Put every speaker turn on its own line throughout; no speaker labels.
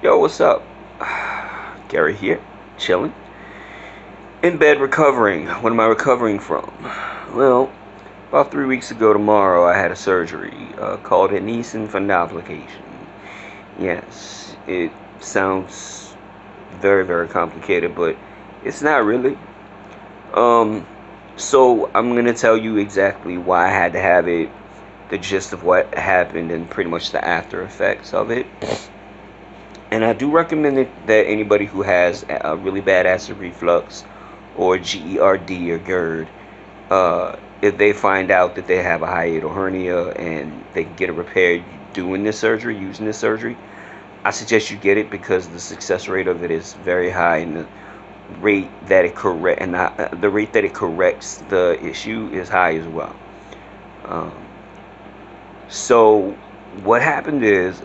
Yo, what's up? Gary here, chilling. In bed recovering. What am I recovering from? Well, about 3 weeks ago tomorrow, I had a surgery called a Nissen fundoplication. Yes, it sounds very, very complicated, but it's not really. Um, so I'm gonna tell you exactly why I had to have it, the gist of what happened, and pretty much the after effects of it. And I do recommend that anybody who has a really bad acid reflux or GERD or GERD, if they find out that they have a hiatal hernia and they can get it repaired doing this surgery, using this surgery, I suggest you get it because the success rate of it is very high, and the rate that it corrects the issue is high as well. Um, so what happened is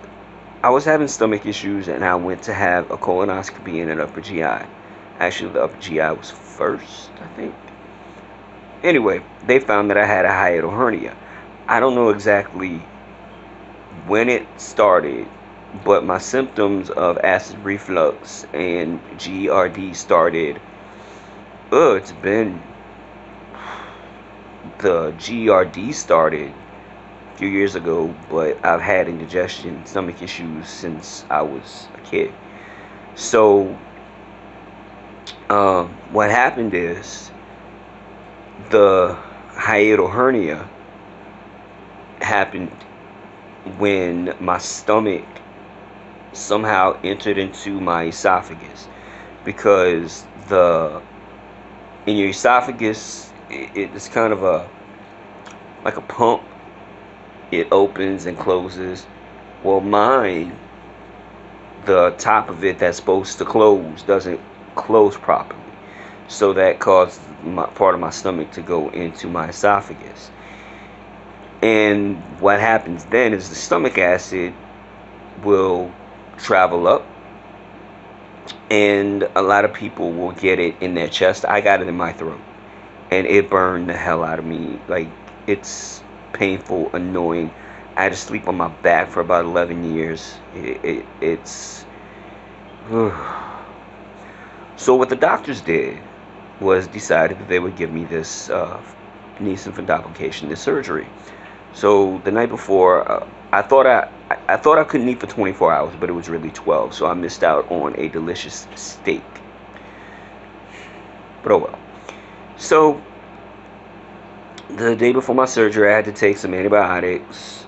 I was having stomach issues and I went to have a colonoscopy in an upper GI. Actually, the upper GI was first, I think. Anyway, they found that I had a hiatal hernia. I don't know exactly when it started, but my symptoms of acid reflux and GERD started. It's been the GERD started a few years ago, but I've had indigestion, stomach issues since I was a kid. So, what happened is the hiatal hernia happened when my stomach somehow entered into my esophagus, because the in your esophagus it's kind of a like a pump. It opens and closes. Well, mine, the top of it that's supposed to close doesn't close properly, so that caused part of my stomach to go into my esophagus. And what happens then is the stomach acid will travel up, and a lot of people will get it in their chest. I got it in my throat, and it burned the hell out of me. Like, it's painful, annoying. I had to sleep on my back for about 11 years. It's so what the doctors did was decided that they would give me this Nissen fundoplication, this surgery. So the night before, I thought I couldn't eat for 24 hours, but it was really 12. So I missed out on a delicious steak. But oh well. So the day before my surgery, I had to take some antibiotics,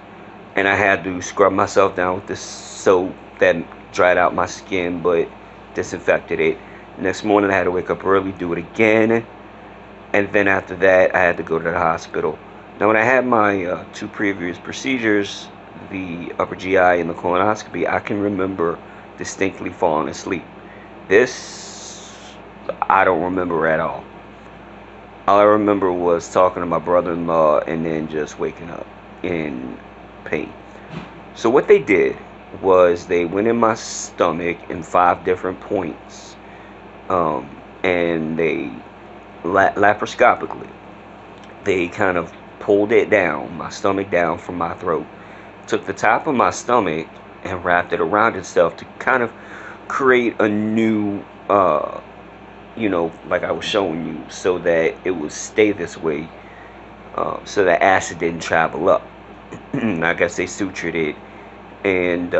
and I had to scrub myself down with this soap that dried out my skin but disinfected it. Next morning, I had to wake up early, do it again, and then after that, I had to go to the hospital. Now, when I had my two previous procedures, the upper GI and the colonoscopy, I can remember distinctly falling asleep. This, I don't remember at all. All I remember was talking to my brother-in-law and then just waking up in pain. So what they did was they went in my stomach in 5 different points, and they laparoscopically, they kind of pulled it down, my stomach down from my throat, took the top of my stomach and wrapped it around itself to kind of create a new, like I was showing you, so that it would stay this way, so that acid didn't travel up. I guess they sutured it, and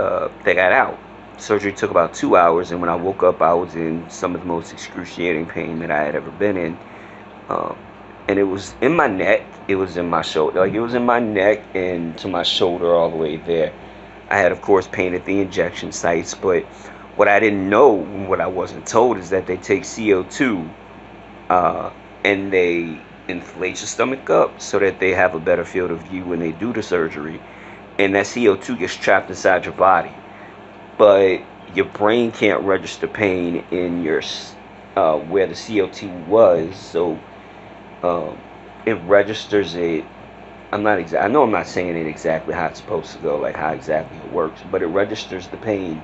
they got out. Surgery took about 2 hours, and when I woke up, I was in some of the most excruciating pain that I had ever been in. Um, and it was in my neck, it was in my shoulder, like it was in my neck and to my shoulder all the way there. I had, of course, pain at the injection sites, but what I didn't know, what I wasn't told, is that they take CO2, uh, and they inflate your stomach up so that they have a better field of view when they do the surgery, and that CO2 gets trapped inside your body. But your brain can't register pain in your where the CO2 was, so um, it registers it. I know I'm not saying it exactly how it's supposed to go, like how exactly it works, but it registers the pain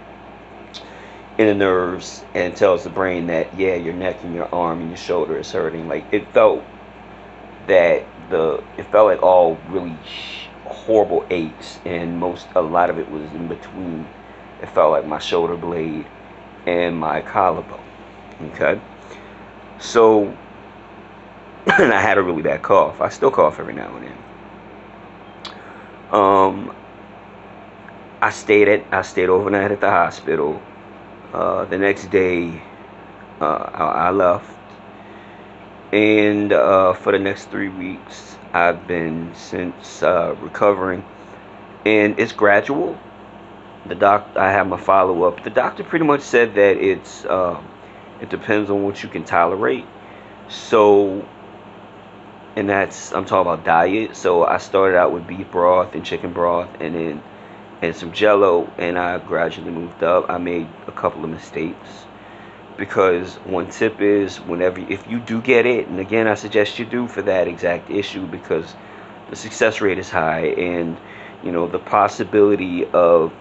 in the nerves and tells the brain that, yeah, your neck and your arm and your shoulder is hurting. Like, it felt like all really horrible aches, and a lot of it was in between It felt like my shoulder blade and my collarbone. Okay, so and I had a really bad cough. I still cough every now and then. Um, I stayed overnight at the hospital. The next day, I left, and for the next 3 weeks, I've been since recovering, and it's gradual. I have my follow up. The doctor pretty much said that it depends on what you can tolerate. So, and I'm talking about diet. So I started out with beef broth and chicken broth, and some Jello, and I gradually moved up. I made a couple of mistakes because one tip is if you do get it, and again I suggest you do for that exact issue because the success rate is high, and the possibility of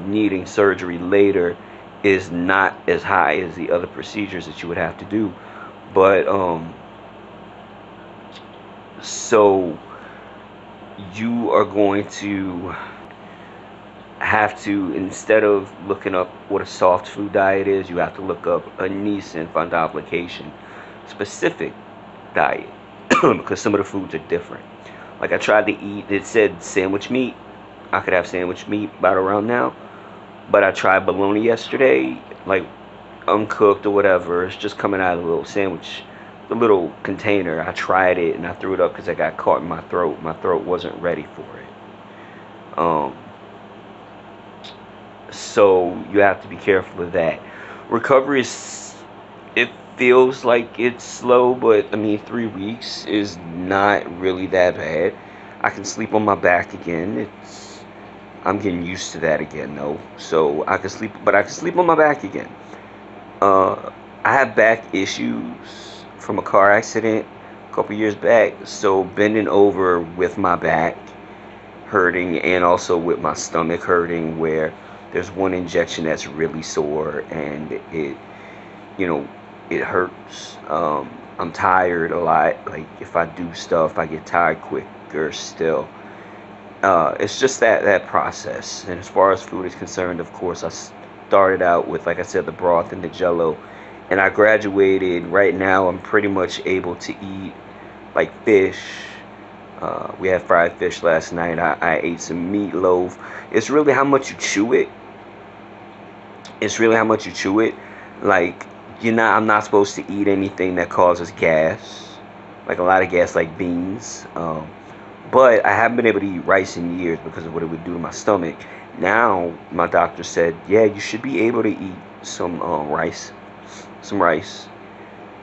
needing surgery later is not as high as the other procedures that you would have to do. But so you are going to have to, instead of looking up what a soft food diet is, you have to look up a Nissen fundoplication specific diet because some of the foods are different. Like I tried to eat, it said sandwich meat. I could have sandwich meat about around now, but I tried bologna yesterday, like uncooked or whatever. It's just coming out of the little sandwich, the little container. I tried it and I threw it up because I got caught in my throat. My throat wasn't ready for it. So you have to be careful of that. Recovery it feels like it's slow, but I mean 3 weeks is not really that bad. I can sleep on my back again. I'm getting used to that again though. So I can sleep on my back again. I have back issues from a car accident a couple years back. So bending over with my back hurting and also with my stomach hurting, where there's one injection that's really sore and it hurts. I'm tired a lot. Like if I do stuff, I get tired quicker still. It's just that process. And as far as food is concerned, of course, I started out with, like I said, the broth and the Jello, and I graduated. Right now, I'm pretty much able to eat like fish. We had fried fish last night. I ate some meatloaf. It's really how much you chew it. Like I'm not supposed to eat anything that causes gas, like a lot of gas, like beans. But I haven't been able to eat rice in years because of what it would do to my stomach. Now my doctor said, yeah, you should be able to eat some rice,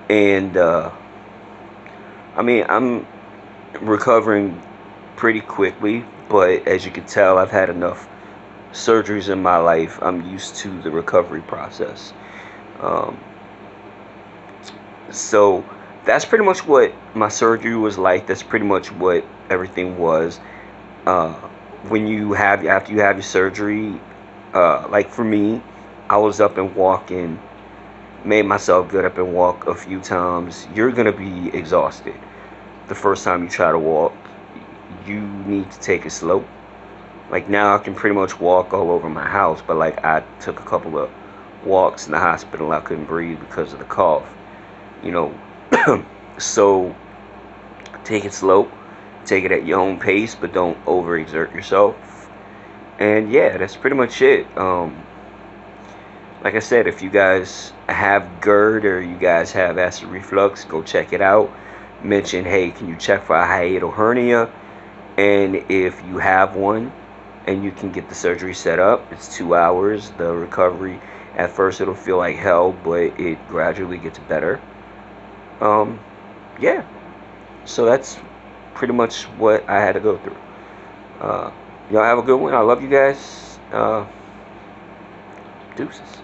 and I mean I'm recovering pretty quickly. But as you can tell, I've had enough surgeries in my life. I'm used to the recovery process. So that's pretty much what my surgery was like. That's pretty much what everything was. After you have your surgery, like for me, I was up and walking, made myself get up and walk a few times. You're gonna be exhausted the first time you try to walk. You need to take it slow. Like now I can pretty much walk all over my house, but like I took a couple of walks in the hospital. I couldn't breathe because of the cough. So take it slow, take it at your own pace, but don't overexert yourself. And yeah, that's pretty much it. Like I said, if you guys have GERD or you guys have acid reflux, go check it out. Mention, hey, can you check for a hiatal hernia? And if you have one and you can get the surgery set up, it's 2 hours. The recovery, at first it'll feel like hell, but it gradually gets better. Yeah, so that's pretty much what I had to go through. Y'all have a good one. I love you guys. Deuces.